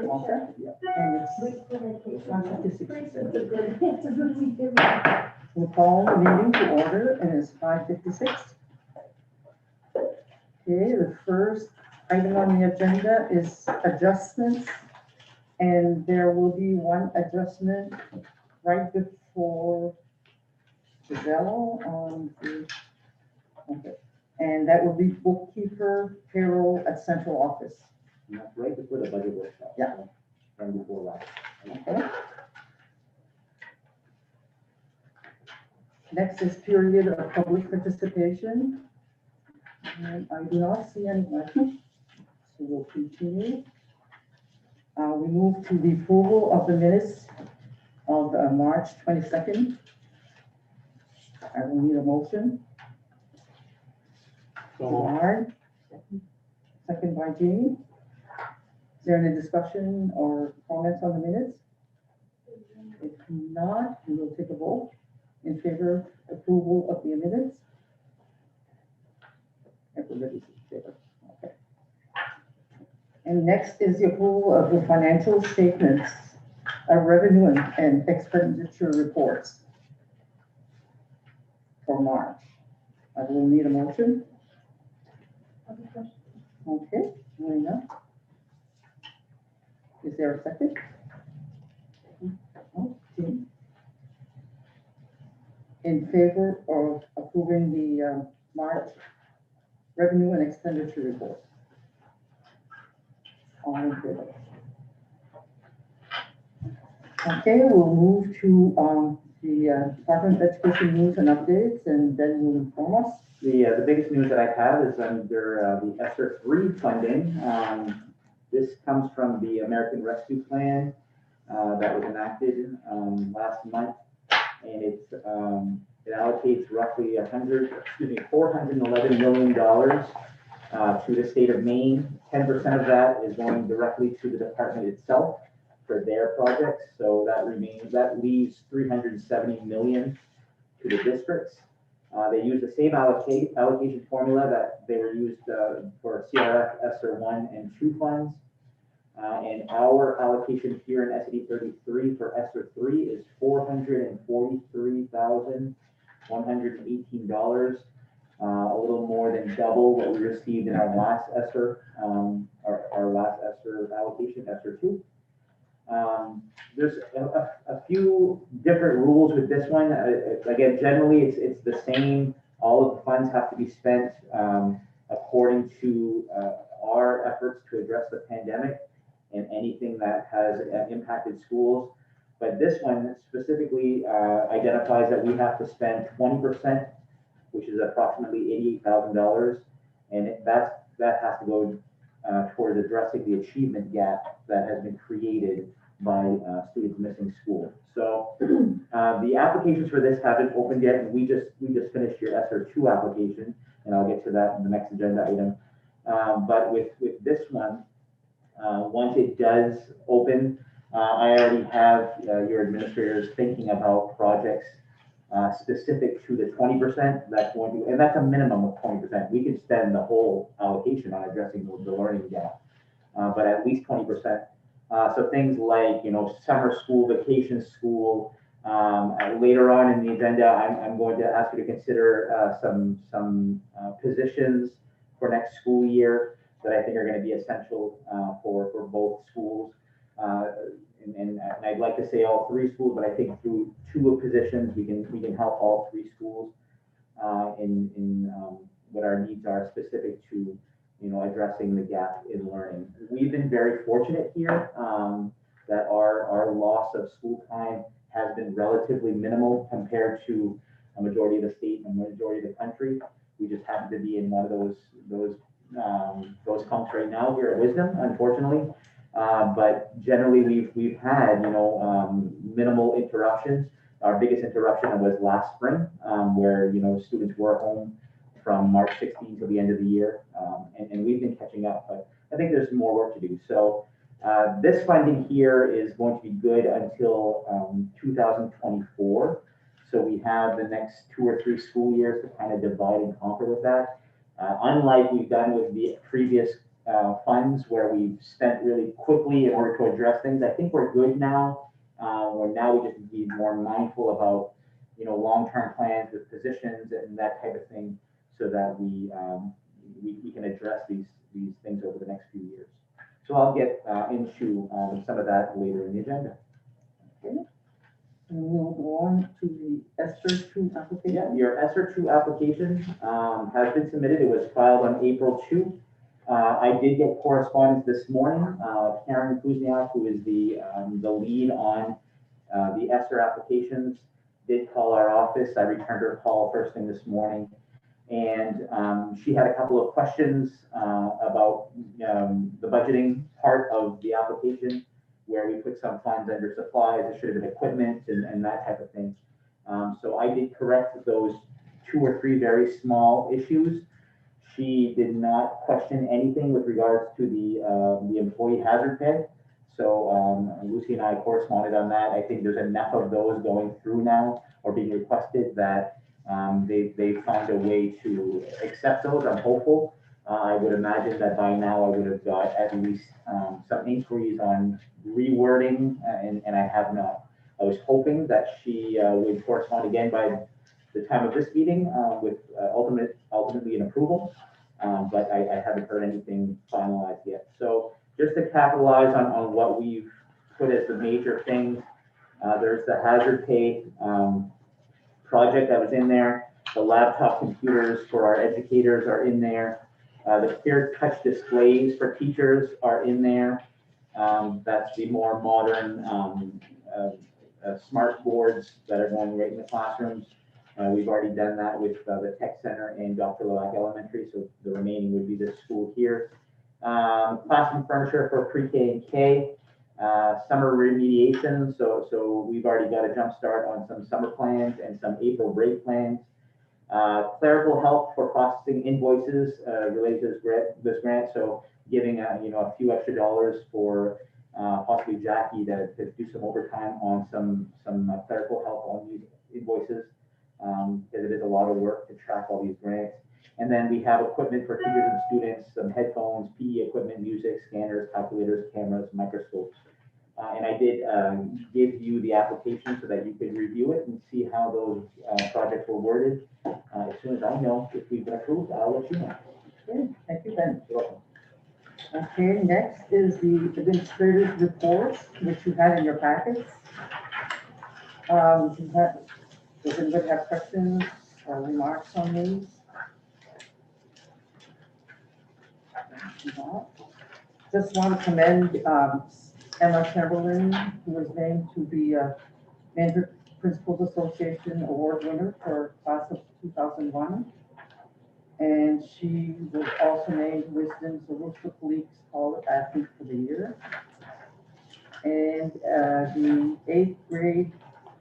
All set? And it's 1:56. We'll call the meeting to order, and it's 5:56. Okay, the first item on the agenda is adjustments, and there will be one adjustment right before the bell on the, okay, and that will be bookkeeper payroll at central office. And that's right before the budget workshop. Yeah. And before that. Okay. Next is period of public participation. And I do not see anyone, so we'll continue. We move to the approval of the minutes of March 22nd. I will need a motion. Gerard, second by Jamie. Is there any discussion or comments on the minutes? If not, we will take a vote in favor of approval of the minutes. Everybody's in favor. Okay. And next is the approval of the financial statements, revenue and expenditure reports for March. I will need a motion. Okay, Marina. Is there a second? Okay. In favor of approving the March revenue and expenditure report? All in favor? Okay, we'll move to the Department of Education news and updates, and then we'll inform us. The biggest news that I have is under the ESSER-3 funding. This comes from the American Rescue Plan that was enacted last month, and it allocates roughly $411 million to the state of Maine. 10% of that is going directly to the department itself for their projects. So that leaves $370 million to the districts. They use the same allocation formula that they were used for CRF ESSER 1 and 2 funds. And our allocation here in MSAD33 for ESSER 3 is $443,118, a little more than double what we received in our last ESSER, our last ESSER allocation, ESSER 2. There's a few different rules with this one. Again, generally it's the same. All of the funds have to be spent according to our efforts to address the pandemic and anything that has impacted schools. But this one specifically identifies that we have to spend 20%, which is approximately $88,000, and that has to go towards addressing the achievement gap that has been created by students missing school. So the applications for this haven't opened yet, and we just finished your ESSER 2 application, and I'll get to that in the next agenda item. But with this one, once it does open, I already have your administrators thinking about projects specific to the 20%. That's going to, and that's a minimum of 20%. We could spend the whole allocation on addressing the learning gap, but at least 20%. So things like, summer school, vacation school. Later on in the agenda, I'm going to ask you to consider some positions for next school year that I think are going to be essential for both schools. And I'd like to say all 3 schools, but I think through 2 positions we can help all 3 schools in what our needs are specific to addressing the gap in learning. We've been very fortunate here that our loss of school time has been relatively minimal compared to a majority of the state and a majority of the country. We just happen to be in one of those clumps right now here at Wisdom, unfortunately. But generally we've had minimal interruptions. Our biggest interruption was last spring, where students were home from March 16 to the end of the year, and we've been catching up, but I think there's more work to do. So this funding here is going to be good until 2024. So we have the next 2 or 3 school years to kind of divide and conquer with that. Unlike we've done with the previous funds where we've spent really quickly in order to address things. I think we're good now. Where now we just need to be more mindful about, long-term plans with positions and that type of thing, so that we can address these things over the next few years. So I'll get into some of that later in the agenda. Okay. And we'll go on to the ESER 2 application. Yeah, your ESER 2 application has been submitted. It was filed on April 2. I did get correspondence this morning. Karen Kuzniak, who is the lead on the ESER applications, did call our office. I returned her call first thing this morning. And she had a couple of questions about the budgeting part of the application, where we put some funds under supplies. It should have been equipment and that type of thing. So I did correct those 2 or 3 very small issues. She did not question anything with regards to the employee hazard pay. So Lucy and I corresponded on that. I think there's enough of those going through now or being requested that they found a way to accept those. I'm hopeful. I would imagine that by now I would have got at least some inquiries on rewording, and I have not. I was hoping that she would correspond again by the time of this meeting with ultimately an approval, but I haven't heard anything finalized yet. So just to capitalize on what we've put as the major things, there's the hazard pay project that was in there. The laptop computers for our educators are in there. The clear touch displays for teachers are in there. That's the more modern smart boards that are going right in the classrooms. We've already done that with the Tech Center and Dr. Levac Elementary, so the remaining would be this school here. Classroom furniture for pre-K and K. Summer remediation, so we've already got a jump start on some summer plans and some April break plans. Clerical help for processing invoices related to this grant, so giving a few extra dollars for possibly Jackie to do some overtime on some clerical help on these invoices, because it is a lot of work to track all these grants. And then we have equipment for teachers and students, some headphones, PE equipment, music, scanners, calculators, cameras, microscopes. And I did give you the application so that you could review it and see how those projects were worded. As soon as I know if we've been approved, I'll let you know. Okay, thank you, Ben. You're welcome. Okay, next is the administrator's reports, which you had in your packets. Does anybody have questions or remarks on these? Just want to commend Emma Chamberlain, who was named to the Mandarin Principals Association Award winner for class of 2001. And she was also named Wisdom's Aroostook League Scholar Athlete for the Year. And the 8th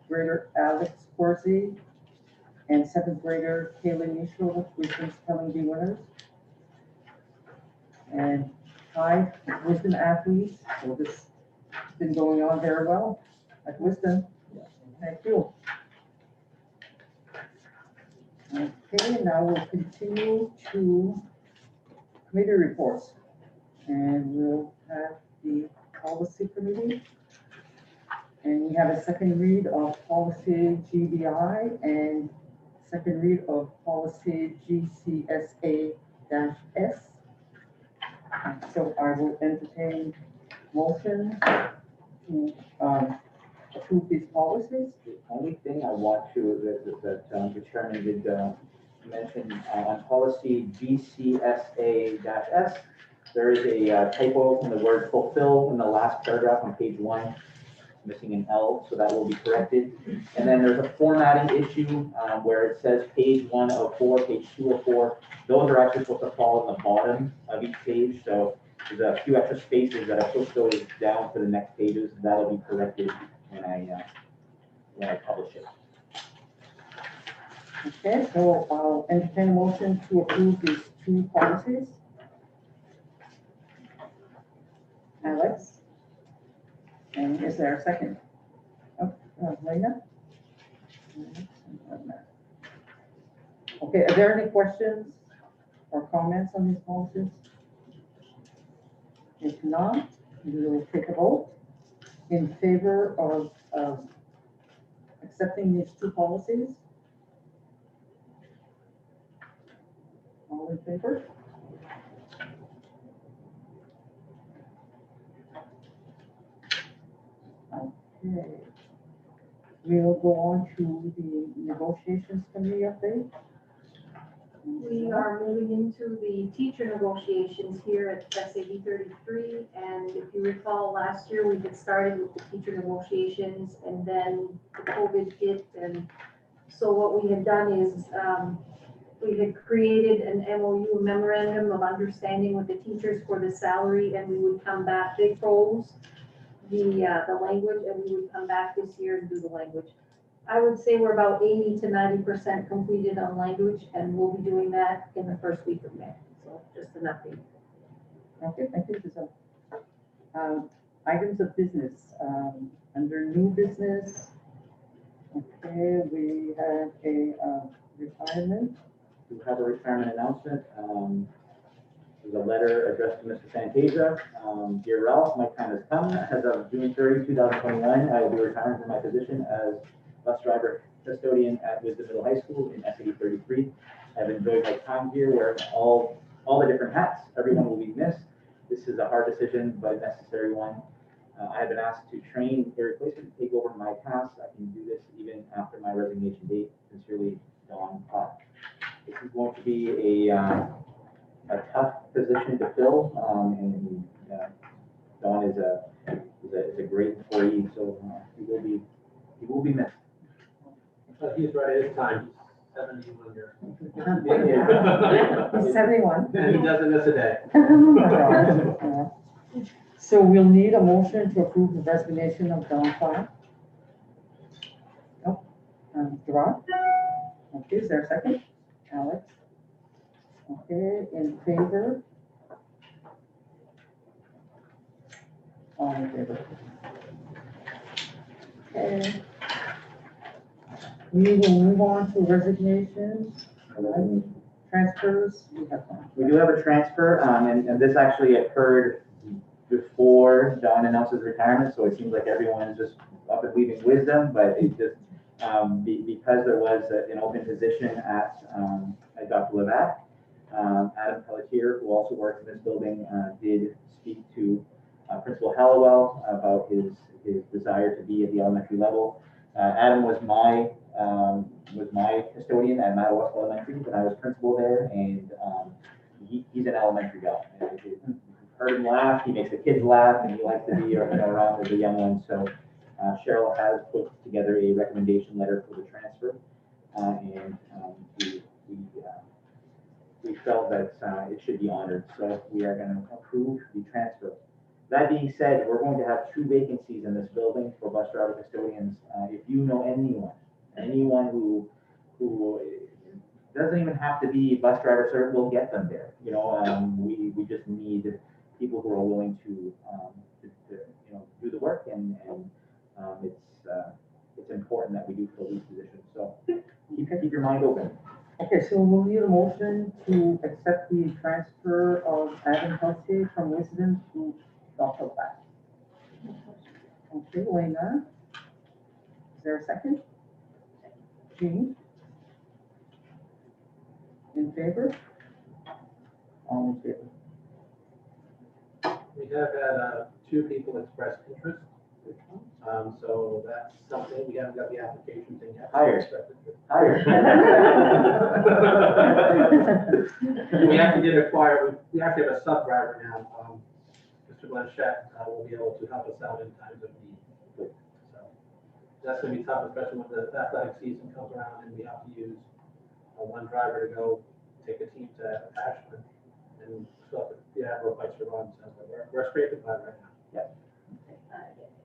grader Alex Corsi and 7th grader Kayla Nishel, Wisdom's Spelling Bee winners. And 5 Wisdom athletes. So this has been going on very well at Wisdom. Thank you. Okay, now we'll continue to committee reports. And we'll have the policy committee. And we have a second read of policy GBI and second read of policy GCSA-S. So I will entertain motion to approve these policies. The only thing I want to, that the chairman did mention on policy GCSA-S, there is a typo in the word fulfill in the last paragraph on page 1, missing an L, so that will be corrected. And then there's a formatting issue where it says page 1 of 4, page 2 of 4. Those are actually supposed to fall in the bottom of each page, so there's a few extra spaces that I pushed those down for the next pages. That'll be corrected when I publish it. Okay, so I'll entertain a motion to approve these 2 policies. Alex? And is there a second? Oh, Lena? Okay, are there any questions or comments on these policies? If not, we will take a vote in favor of accepting these two policies. All in favor? Okay. We will go on to the negotiations committee update. We are moving into the teacher negotiations here at MSAD33, and if you recall, last year we had started with the teacher negotiations, and then the COVID hit, and so what we had done is, we had created an MOU, a memorandum of understanding with the teachers for the salary, and we would come back, they froze the language, and we would come back this year and do the language. I would say we're about 80 to 90% completed on language, and we'll be doing that in the first week of May. So just an update. Okay, thank you, Giselle. Items of business, under new business. Okay, we have a retirement. We have a retirement announcement. There's a letter addressed to Mr. Fantasia. Dear Ralph, my time has come. As of June 30, 2021, I will be retiring from my position as bus driver custodian at Wisdom Middle High School in MSAD33. I've enjoyed my time here wearing all the different hats. Everyone will be missed. This is a hard decision, but a necessary one. I have been asked to train a replacement to take over my tasks. I can do this even after my resignation date. Sincerely, Dawn Potts. This is going to be a tough position to fill, and Dawn is a great employee, so he will be missed. He's right at his time. He's 71 years. He's 71. And he doesn't miss a day. So we'll need a motion to approve the resignation of Dawn Clark. Nope. Gerard? Okay, is there a second? Alex? Okay, in favor? All in favor? Okay. We will move on to resignations, transfers. We have one. We do have a transfer, and this actually occurred before Dawn announced his retirement, so it seems like everyone is just up and leaving Wisdom, but it just, because there was an open position at Dr. Levac, Adam Pelletier, who also works in this building, did speak to Principal Hallowell about his desire to be at the elementary level. Adam was my custodian at Madawaska Elementary when I was principal there, and he's an elementary guy. And you've heard him laugh, he makes the kids laugh, and he likes to be around with the young ones. So Cheryl has put together a recommendation letter for the transfer, and we felt that it should be honored. So we are going to approve the transfer. That being said, we're going to have 2 vacancies in this building for bus driver custodians. If you know anyone who doesn't even have to be bus driver cert, we'll get them there. We just need people who are willing to do the work, and it's important that we do fill these positions. So keep your mind open. Okay, so we'll need a motion to accept the transfer of Adam Pelletier from Wisdom to Dr. Levac. Okay, Elena. Is there a second? Jean? In favor? All in favor? We have had 2 people express interest. So that's something, we haven't got the application thing yet. Higher. Higher. We actually did acquire, we actually have a sub driver now. Mr. Blanchette will be able to help us out in times of need. So that's going to be tough, especially when the athletic season comes around and we have to use one driver to go take a team to Ashland and stuff. Yeah, real fights to run. So we're scraping by right now. Yeah.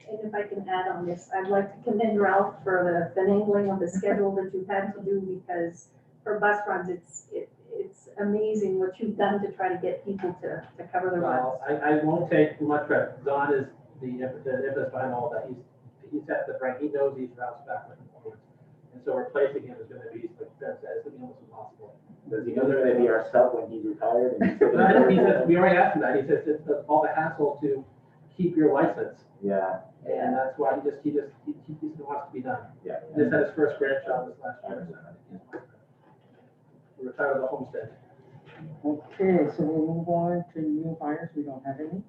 And if I can add on this, I'd like to commend Ralph for the finagling of the schedule that you've had to do, because for bus runs, it's amazing what you've done to try to get people to cover the runs. Well, I won't take too much credit. Don is the impetus behind all that. He's set the brain. He knows these routes backwards and forwards. And so replacing him is going to be, like Ben said, it's going to be almost impossible. Does he know they're gonna be our sub when he's retired? And he's But I think he says, we already asked him that, he says it's all the hassle to keep your license, Yeah, and that's why he just wants to be done. yeah. He just had his first grandchild this last year, so I think he's like that. He retired with a homestead. Okay, so we'll move on to new hires. We don't have any.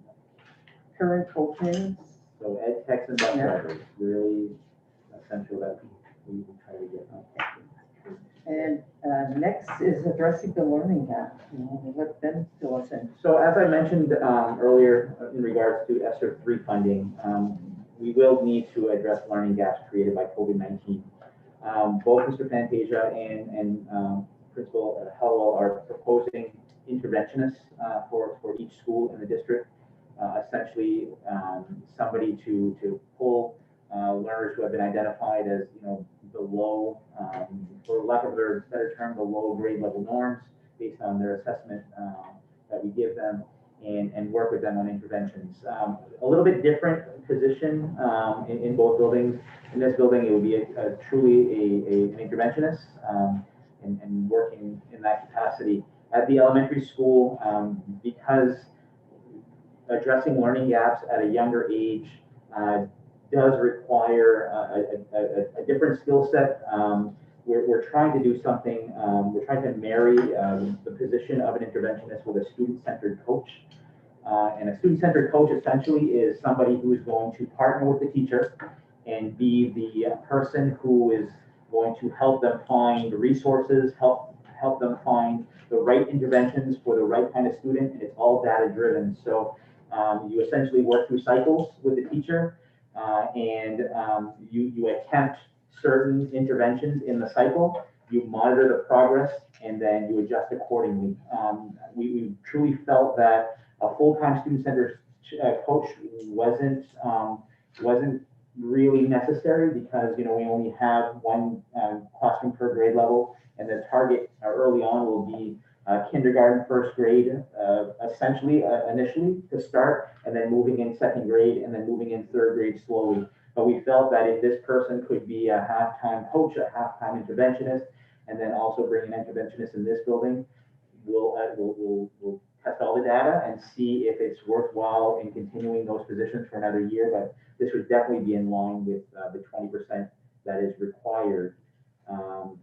Current openings. So ed techs and bus drivers, really essential that we try to get. And next is addressing the learning gap. We'll let them fill us in. So as I mentioned earlier in regards to ESSER 3 funding, we will need to address learning gaps created by COVID-19. Both Mr. Fantasia and Principal Hallwell are proposing interventionists for each school in the district. Essentially, somebody to pull learners who have been identified as, the low, for lack of a better term, the low grade level norms based on their assessment that we give them, and work with them on interventions. A little bit different position in both buildings. In this building, it would be truly an interventionist and working in that capacity. At the elementary school, because addressing learning gaps at a younger age does require a different skill set. We're trying to do something, we're trying to marry the position of an interventionist with a student-centered coach. And a student-centered coach essentially is somebody who is going to partner with the teacher and be the person who is going to help them find resources, help them find the right interventions for the right kind of student, and it's all data-driven. So you essentially work through cycles with the teacher, and you attempt certain interventions in the cycle, you monitor the progress, and then you adjust accordingly. We truly felt that a full-time student-centered coach wasn't really necessary because, we only have one classroom per grade level, and the target early on will be kindergarten, first grade, essentially, initially to start, and then moving in second grade, and then moving in third grade slowly. But we felt that if this person could be a half-time coach, a half-time interventionist, and then also bring an interventionist in this building, we'll test all the data and see if it's worthwhile in continuing those positions for another year. But this would definitely be in line with the 20% that is required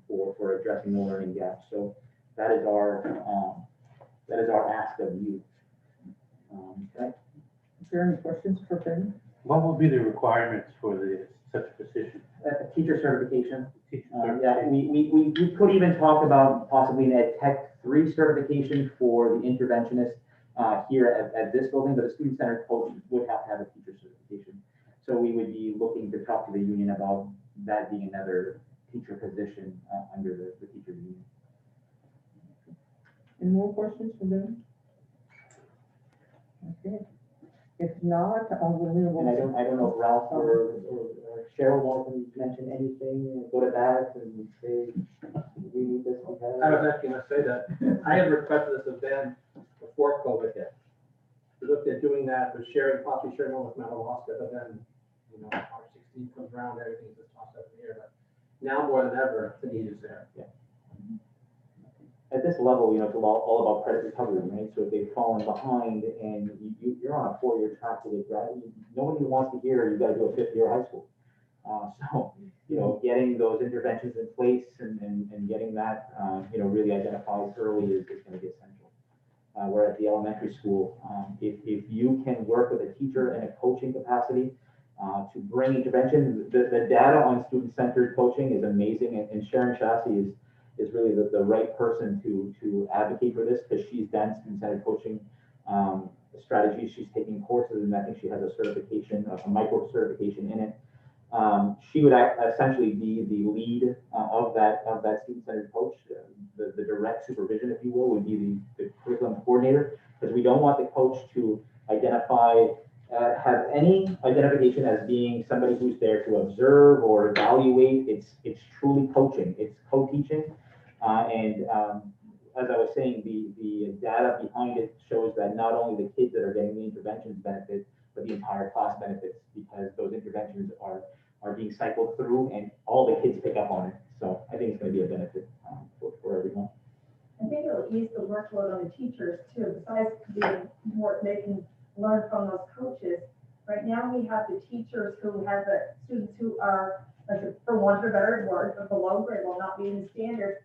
for addressing the learning gap. So that is our ask of you. Okay. Is there any questions for Ben? What will be the requirements for such a position? Teacher certification. Teacher Yeah, we could even talk about possibly an Ed Tech 3 certification for the interventionist here at this building, but a student-centered coach would have to have a teacher certification. So we would be looking to talk to the union about that being another teacher position under the teacher union. Any more questions for Ben? Okay. If not, we'll move And on. I don't know if Ralph or Cheryl want to mention anything, go to that and say, we need this, we have. I was actually gonna say that, I had requested this of Ben before COVID hit. We looked at doing that with possibly sharing one with Madawaska, but then, March 16th comes around, everything's just tossed up in the air, but now more than ever, the need is there. Yeah. At this level, it's all about credit recovery, right? So if they've fallen behind and you're on a 4-year track to get graduate, nobody wants to hear you got to do a 5th year high school. So, getting those interventions in place and getting that, really identified early is going to be essential. Where at the elementary school, if you can work with a teacher in a coaching capacity to bring intervention, the data on student-centered coaching is amazing, and Sharon Chassis is really the right person to advocate for this because she's done student-centered coaching strategies. She's taking courses, and I think she has a certification, a micro certification in it. She would essentially be the lead of that student-centered coach. The direct supervision, if you will, would be the curriculum coordinator, because we don't want the coach to have any identification as being somebody who's there to observe or evaluate. It's truly coaching. It's co-teaching. As I was saying, the data behind it shows that not only the kids that are getting the interventions benefit, but the entire class benefits, because those interventions are being cycled through and all the kids pick up on it. So I think it's going to be a benefit for everyone. workload on the teachers too, besides being more, they can learn from those coaches. Right now, we have the teachers who have the students who are, like, for want of a better word, below grade, will not be in the standard.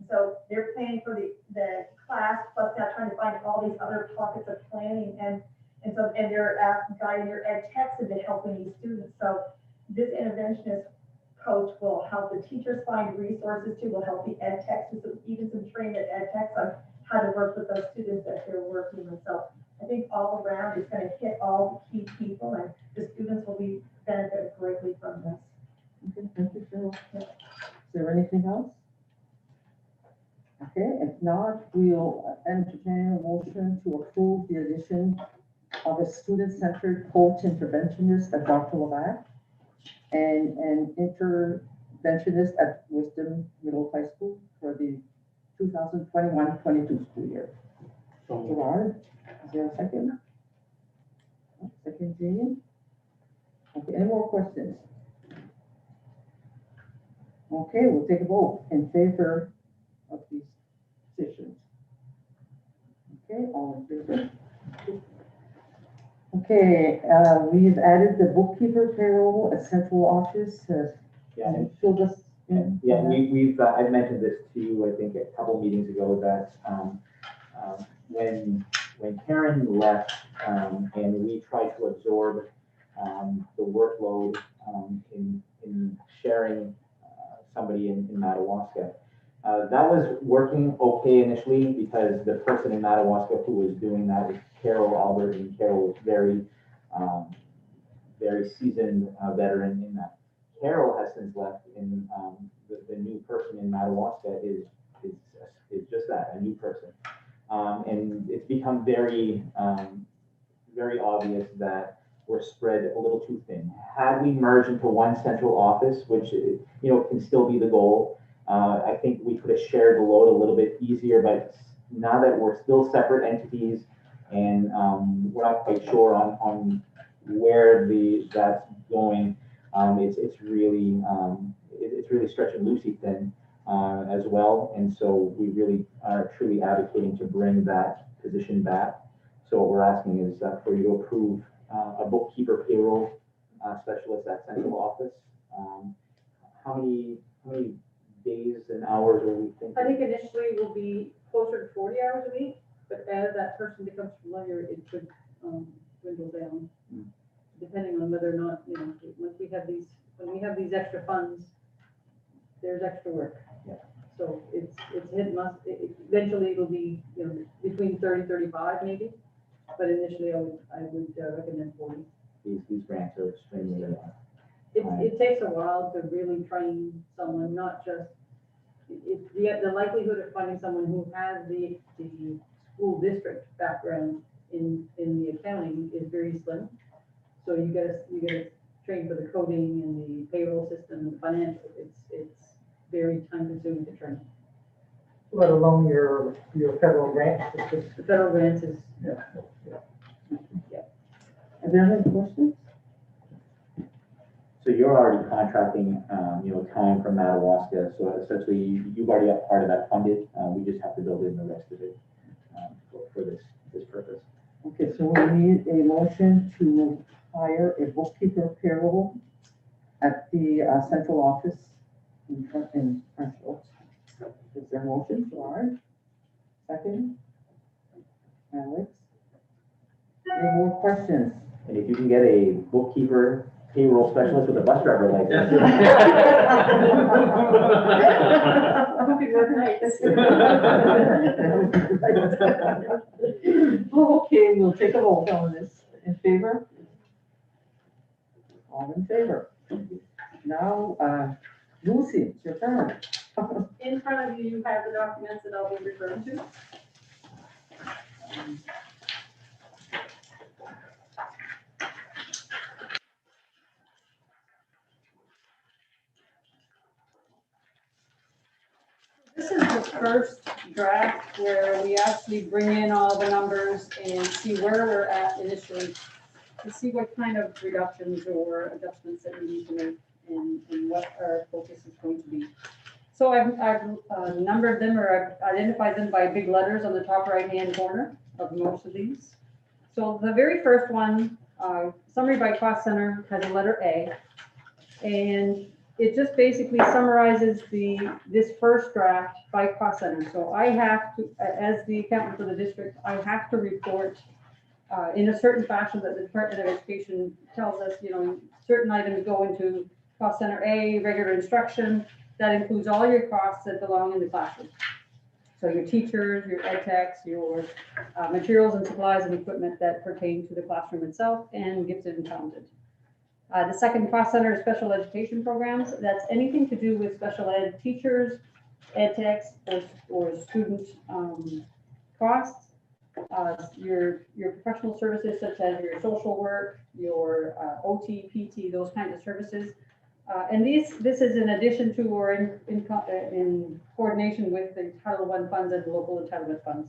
So they're planning for the class, plus now trying to find all these other pockets of planning, and they're guiding their ed techs into helping these students. So this interventionist coach will help the teachers find resources too, will help the ed techs, even some trained ed techs on how to work with those students that they're working with. So I think all around it's going to hit all the key people, and the students will be benefited greatly from this. Okay, thank you, Cheryl. Is there anything else? Okay, if not, we'll entertain a motion to approve the addition of a student-centered coach interventionist at Dr. Lavac and an interventionist at Wisdom Middle High School for the 2021-22 school year. So, Gerard, is there a second? Second, Jean? Okay, any more questions? Okay, we'll take a vote in favor of these positions. Okay, all in favor? Okay, we've added the bookkeeper payroll at central office. Yeah, and Fill this in. yeah, we've, I've mentioned this to you, I think, a couple meetings ago, that when Karen left, and we tried to absorb the workload in sharing somebody in Madawaska, that was working okay initially, because the person in Madawaska who was doing that was Carol Albert, and Carol was very seasoned veteran in that. Carol has since left, and the new person in Madawaska is just that, a new person. And it's become very obvious that we're spread a little too thin. Had we merged into one central office, which can still be the goal, I think we could have shared the load a little bit easier. But now that we're still separate entities, and we're not quite sure on where that's going, it's really stretching Lucy thin as well. And so we really are truly advocating to bring that position back. So what we're asking is for you to approve a bookkeeper payroll specialist at central office. How many days and hours are we thinking? I think initially it will be closer to 40 hours a week, but as that person becomes familiar, it could dwindle down, depending on whether or not, once we have these, when we have these extra funds, there's extra work. Yeah. So it's eventually it'll be, between 30, 35 maybe, but initially I would recommend 40. These grants are extremely It takes a while to really train someone, not just, the likelihood of finding someone who has the school district background in the accounting is very slim. So you gotta train for the coding and the payroll system and the financial. It's very time consuming to train. Let alone your federal grants. The federal grants is, Are there any questions? So you're already contracting, time from Madawaska. So essentially, you've already got part of that funded. We just have to build in the rest of it for this purpose. Okay, so we need a motion to hire a bookkeeper payroll at the central office in Frenchville. Is there a motion? Gerard? Second? Alex? Any more questions? And if you can get a bookkeeper payroll specialist with a bus driver license. Okay, we'll take a vote on this. In favor? All in favor. Now, Lucy, it's your turn. in front of you, you have the documents that I'll be referring to. This is the first draft where we actually bring in all the numbers and see where we're at initially, to see what kind of reductions or adjustments that we need to make and what our focus is going to be. So I've numbered them, or I've identified them by big letters on the top right-hand corner of most of these. So the very first one, summary by cost center, has a letter A. And it just basically summarizes this first draft by cost center. So I have to, as the accountant for the district, I have to report in a certain fashion that the Department of Education tells us, certain items go into cost center A, regular instruction. That includes all your costs that belong in the classroom. So your teachers, your ed techs, your materials and supplies and equipment that pertain to the classroom itself and gifted and talented. The second cost center is special education programs. That's anything to do with special ed teachers, ed techs, or student costs. Your professional services such as your social work, your OT, PT, those kinds of services. And this is in addition to or in coordination with the Title I funds and the local entitlement funds.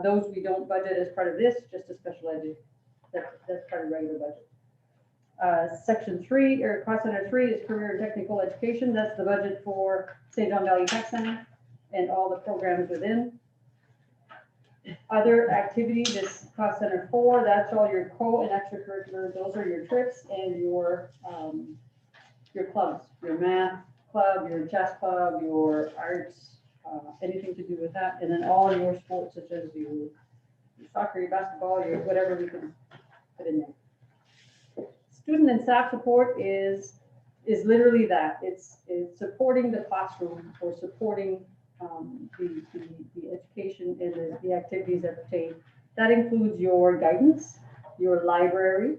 Those we don't budget as part of this, just a special ed. That's part of regular budget. Section 3 or cost center 3 is career and technical education. That's the budget for St. John Valley Tech Center and all the programs within. Other activities is cost center 4. That's all your co and extracurricular. Those are your trips and your clubs, your math club, your chess club, your arts, anything to do with that, and then all your sports such as your soccer, your basketball, your whatever we can put in there. Student and staff support is literally that. It's supporting the classroom or supporting the education and the activities that pertain. That includes your guidance, your library.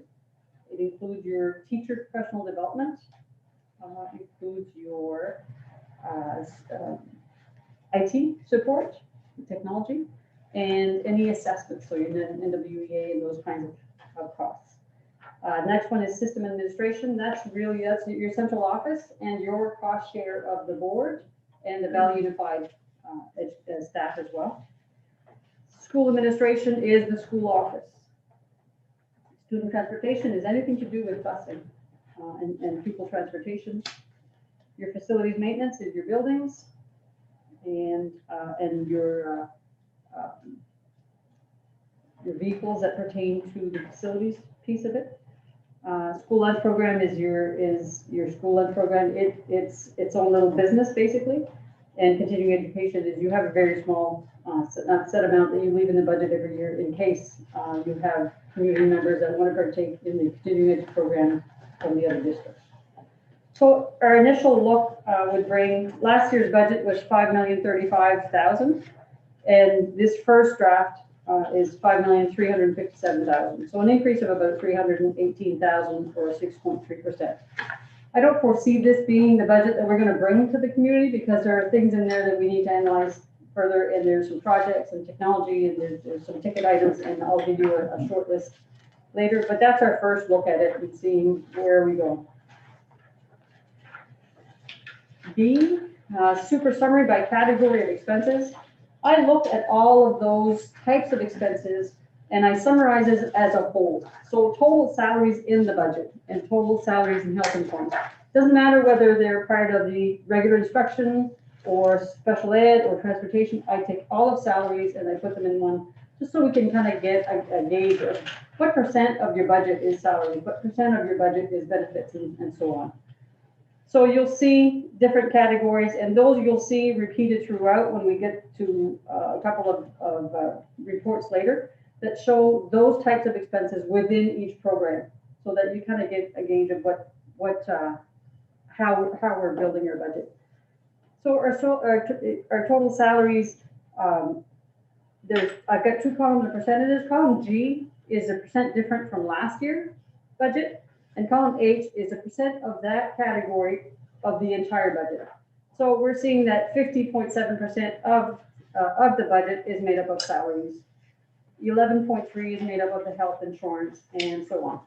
It includes your teacher professional development. Includes your IT support, technology, and any assessments, so your NWEA and those kinds of costs. Next one is system administration. That's your central office and your cost share of the board and the Valley Unified staff as well. School administration is the school office. Student transportation is anything to do with busing. And pupil transportation. Your facilities maintenance is your buildings and your vehicles that pertain to the facilities piece of it. School lunch program is your school lunch program. It's its own little business basically. And continuing education is you have a very small set amount that you leave in the budget every year in case you have community members that want to partake in the continuing ed program from the other districts. So our initial look would bring, last year's budget was $5,035,000, and this first draft is $5,357,000. So an increase of about $318,000 or 6.3%. I don't foresee this being the budget that we're going to bring to the community because there are things in there that we need to analyze further, and there's some projects and technology, and there's some ticket items, and I'll give you a short list later, but that's our first look at it and seeing where we go. B, super summary by category of expenses. I looked at all of those types of expenses and I summarize it as a whole. So total salaries in the budget and total salaries in health insurance. Doesn't matter whether they're part of the regular instruction or special ed or transportation. I take all of salaries and I put them in one, just so we can kind of get a gauge of what percent of your budget is salary, what percent of your budget is benefits, and so on. So you'll see different categories, and those you'll see repeated throughout when we get to a couple of reports later that show those types of expenses within each program, so that you kind of get a gauge of how we're building our budget. So our total salaries, I've got two columns of percentages. Column G is a percent different from last year's budget, and column H is a percent of that category of the entire budget. So we're seeing that 50.7% of the budget is made up of salaries, 11.3 is made up of the health insurance, and so on.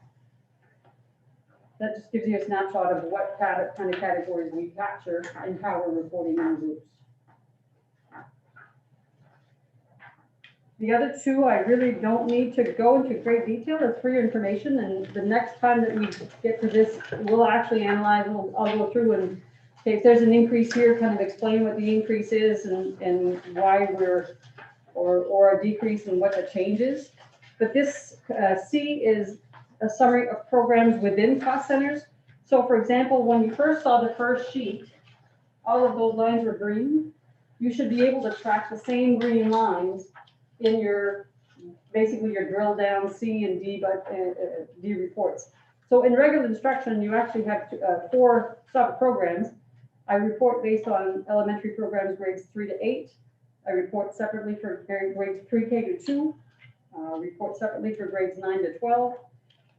That just gives you a snapshot of what kind of categories we capture and how we're reporting in groups. The other two, I really don't need to go into great detail. It's for your information. And the next time that we get to this, we'll actually analyze, I'll go through and Okay, if there's an increase here, kind of explain what the increase is and why we're, or a decrease and what the change is. But this C is a summary of programs within cost centers. So for example, when you first saw the first sheet, all of those lines were green. You should be able to track the same green lines in your, basically your drill down C and D, D reports. So in regular instruction, you actually have 4 sub-programs. I report based on elementary programs grades 3 to 8. I report separately for grades pre-K to 2. Report separately for grades 9 to 12,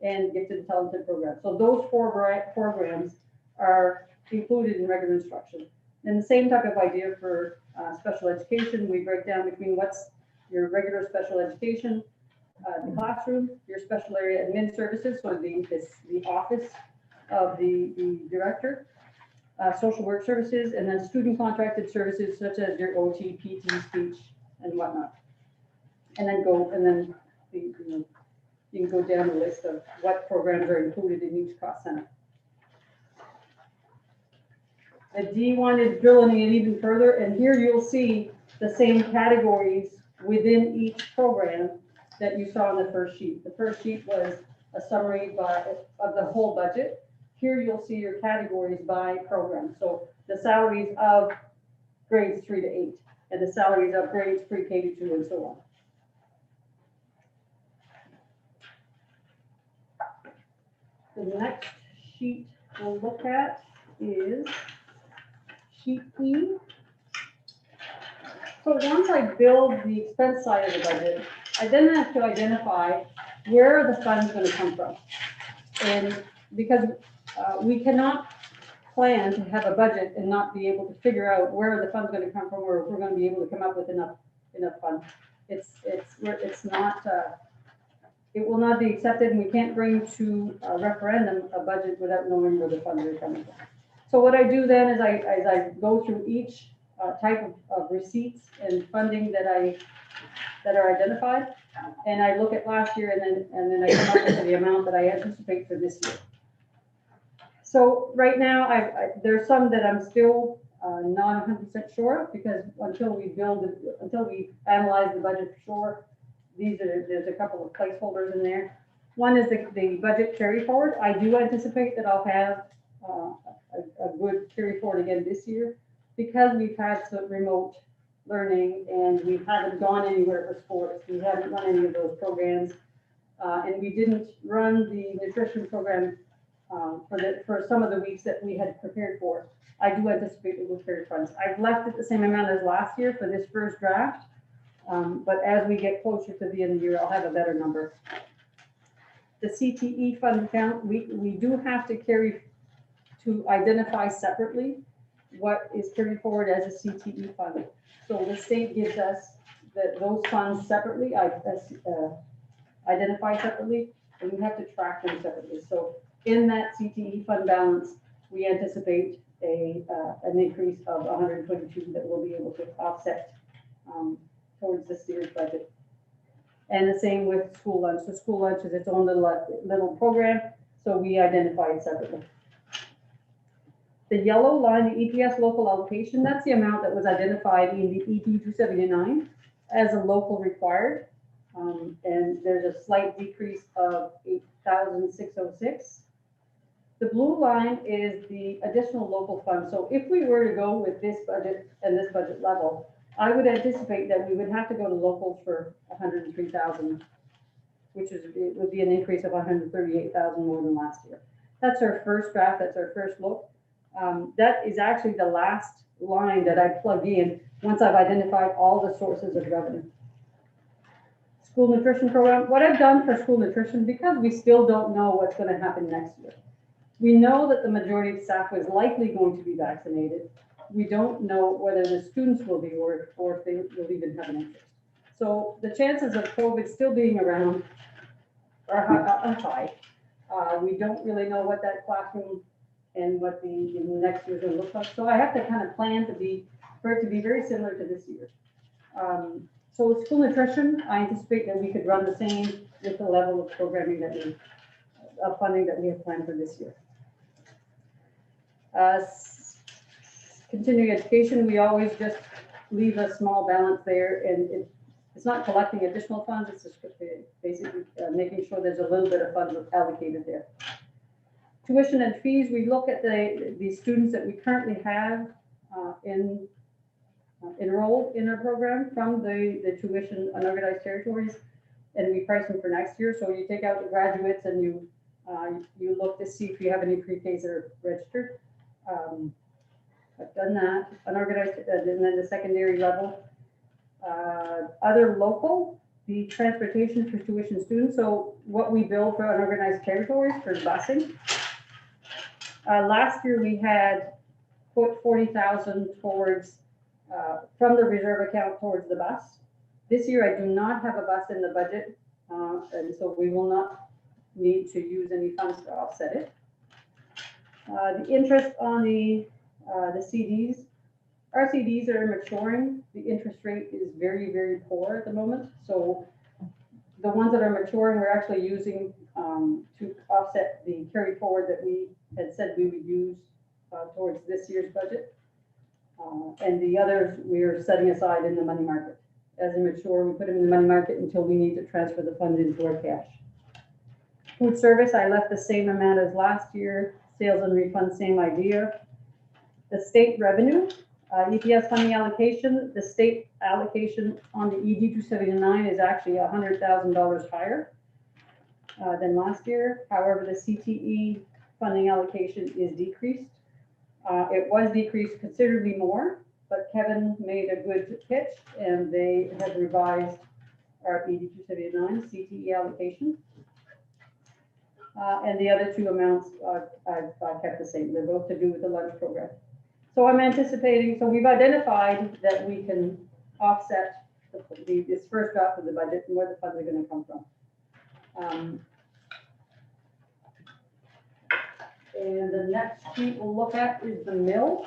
and gifted and talented programs. So those 4 programs are included in regular instruction. And the same type of idea for special education, we break down between what's your regular special education, the classroom, your special area admin services, so the office of the director, social work services, and then student contracted services such as your OT, PT, speech, and whatnot. And then you can go down the list of what programs are included in each cost center. The D1 is drilling it even further, and here you'll see the same categories within each program that you saw in the first sheet. The first sheet was a summary of the whole budget. Here you'll see your categories by program. So the salaries of grades 3 to 8, and the salaries of grades pre-K to 2, and so on. The next sheet we'll look at is sheet E. So once I build the expense side of the budget, I then have to identify where are the funds going to come from. And because we cannot plan to have a budget and not be able to figure out where are the funds going to come from, or if we're going to be able to come up with enough funds. It's not, it will not be accepted, and we can't bring to a referendum a budget without knowing where the funds are coming from. So what I do then is I go through each type of receipts and funding that are identified, and I look at last year, and then I come up with the amount that I anticipate for this year. So right now, there's some that I'm still not 100% sure of, because until we analyze the budget for sure, there's a couple of placeholders in there. One is the budget carry forward. I do anticipate that I'll have a good carry forward again this year, because we've had some remote learning and we haven't gone anywhere for sports. We haven't run any of those programs, and we didn't run the nutrition program for some of the weeks that we had prepared for. I do anticipate it will carry funds. I've left it the same amount as last year for this first draft, but as we get closer to the end of the year, I'll have a better number. The CTE fund account, we do have to identify separately what is carried forward as a CTE fund. So the state gives us those funds separately, identify separately, and we have to track them separately. So in that CTE fund balance, we anticipate an increase of 122 that we'll be able to offset towards this year's budget. And the same with school lunch. So school lunch is its own little program, so we identify it separately. The yellow line, the EPS local allocation, that's the amount that was identified in the ED 279 as a local required. And there's a slight decrease of 8,606. The blue line is the additional local fund. So if we were to go with this budget and this budget level, I would anticipate that we would have to go to locals for 103,000, which would be an increase of 138,000 more than last year. That's our first draft. That's our first look. That is actually the last line that I plug in once I've identified all the sources of revenue. School nutrition program. What I've done for school nutrition, because we still don't know what's going to happen next year. We know that the majority of staff is likely going to be vaccinated. We don't know whether the students will be, or if they will even have an interest. So the chances of COVID still being around are high. We don't really know what that classroom and what the next year is going to look like. So I have to kind of plan for it to be very similar to this year. So with school nutrition, I anticipate that we could run the same with the level of programming funding that we have planned for this year. continuing education, we always just leave a small balance there, and it's not collecting additional funds, it's just basically making sure there's a little bit of funds allocated there. Tuition and fees, we look at the students that we currently have enrolled in our program from the tuition unorganized territories, and we price them for next year. So you take out the graduates and you look to see if you have any pre-Ks that are registered. I've done that, unorganized, and then the secondary level. Other local, the transportation for tuition students. So what we bill for unorganized territories for busing. Last year we had put 40,000 towards, from the reserve account towards the bus. This year I do not have a bus in the budget, and so we will not need to use any funds to offset it. The interest on the CDs, our CDs are maturing. The interest rate is very, very poor at the moment. So the ones that are maturing, we're actually using to offset the carry forward that we had said we would use towards this year's budget. And the others we are setting aside in the money market. As they mature, we put them in the money market until we need to transfer the funds into our cash. Food service, I left the same amount as last year. Sales and refunds, same idea. The state revenue, EPS funding allocation, the state allocation on the ED 279 is actually $100,000 higher than last year. However, the CTE funding allocation is decreased. It was decreased considerably more, but Kevin made a good pitch and they have revised our ED 279 CTE allocation. And the other two amounts I've kept the same. They're both to do with the lunch program. So I'm anticipating, so we've identified that we can offset this first draft of the budget and where the funds are going to come from. And the next sheet we'll look at is the mill.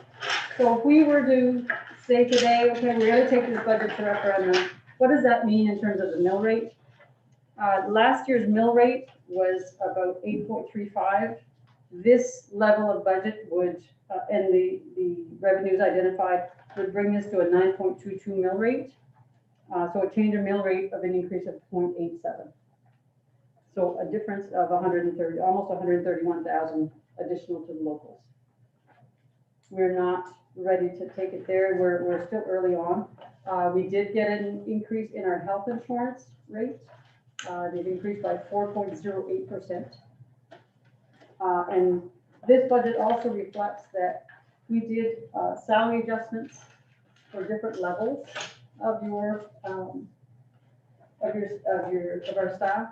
So if we were to say today, okay, we're going to take this budget to referendum, what does that mean in terms of the mill rate? Last year's mill rate was about 8.35. This level of budget would, and the revenues identified, would bring us to a 9.22 mill rate. So a change in mill rate of an increase of 0.87. So a difference of 130, almost 131,000 additional to the locals. We're not ready to take it there. We're still early on. We did get an increase in our health insurance rate. They've increased by 4.08%. And this budget also reflects that we did salary adjustments for different levels of our staff.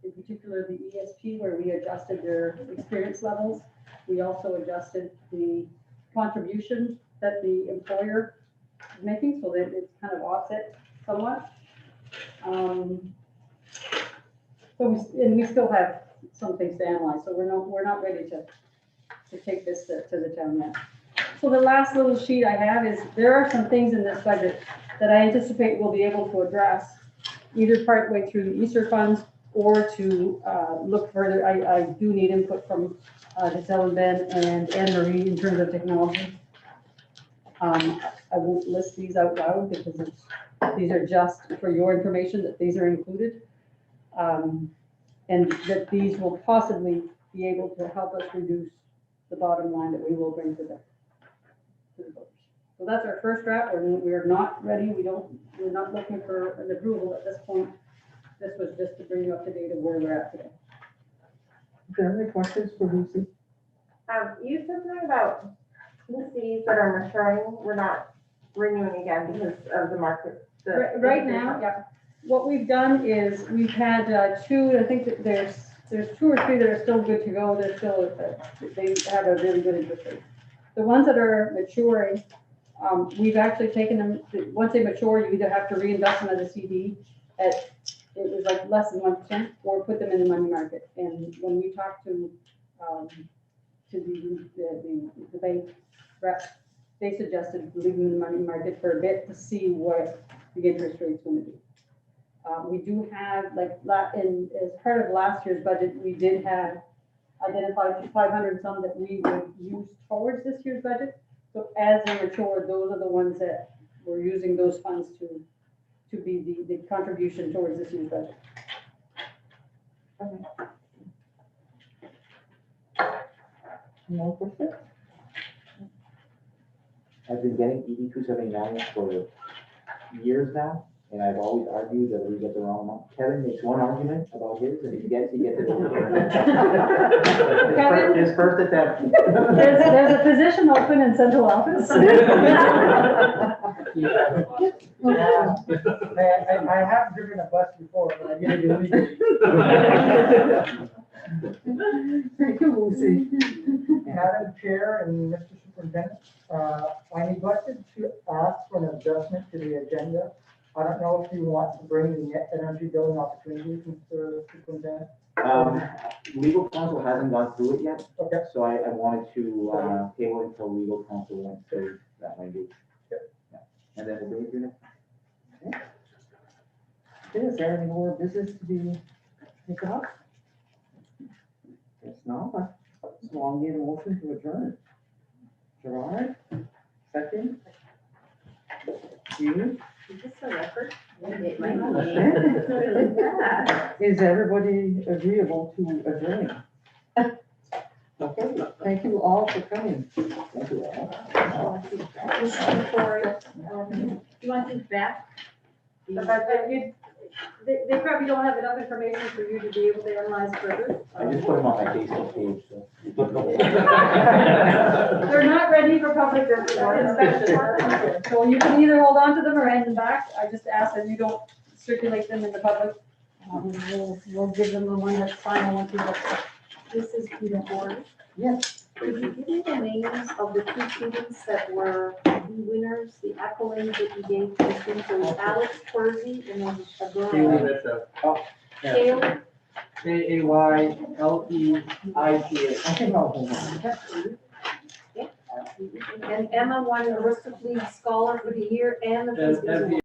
In particular, the ESP, where we adjusted their experience levels. We also adjusted the contribution that the employer is making, so that it's kind of offset somewhat. We still have some things to analyze, so we're not ready to take this to the town yet. So the last little sheet I have is there are some things in this budget that I anticipate we'll be able to address either partway through the Easter funds or to look further. I do need input from Giselle and Ben and Anne-Marie in terms of technology. I won't list these out loud because these are just for your information that these are included. And that these will possibly be able to help us reduce the bottom line that we will bring to the voters. So that's our first draft. We're not ready. We're not looking for an approval at this point. This was just to bring you up to date of where we're at today. Do you have any questions for Lucy? You said something about the CDs that are maturing, we're not renewing again because of the market. Right now, yeah. What we've done is we've had two, I think that there's 2 or 3 that are still good to go. They're still, they have a really good interest rate. The ones that are maturing, we've actually taken them, once they mature, you either have to reinvest them as a CD at, it was like less than 1%, or put them in the money market. And when we talked to the bank rep, they suggested leaving the money market for a bit to see what the interest rate's going to be. We do have, like, as part of last year's budget, we did have identified 500 some that we would use towards this year's budget. So as they mature, those are the ones that we're using those funds to be the contribution towards this year's budget. No question? I've been getting ED 279 for years now, and I've always argued that we get the wrong one. Kevin makes one argument about his, and if he gets it over. Kevin? His first attempt. There's a position open in central office. I have driven a bus before, but I didn't do it. Thank you, Lucy. Madam Chair and Mr. Superintendent, I neglected to ask for an adjustment to the agenda. I don't know if you want to bring the net energy billing opportunity, Mr. Superintendent. Legal counsel hasn't gone through it yet, Okay. so I wanted to table it until legal counsel went through that language. Yeah. And then we'll bring it through next. Is there any more business to be taken up? If not, so I'll need a motion to adjourn. Gerard, second? You? Is this a record? Is everybody agreeable to adjourn? Okay, thank you all for coming. Thank you all. You want these back? They probably don't have enough information for you to be able to analyze further. I just put them on my Facebook page, so. They're not ready for public inspection. So you can either hold on to them or hand them back. I just ask that you don't circulate them in the public. We'll give them the one that's final once we get there. This is Peter Ford. Yes. Could you give me the names of the two students that were the winners, the accolades that you gave to the students? There was Alex Percy and then a girl. Kaylee Bishop. Kaylee. Kayleita. I think I'll hold on. And Emma won the Aristocrat League Scholar for the year and the. And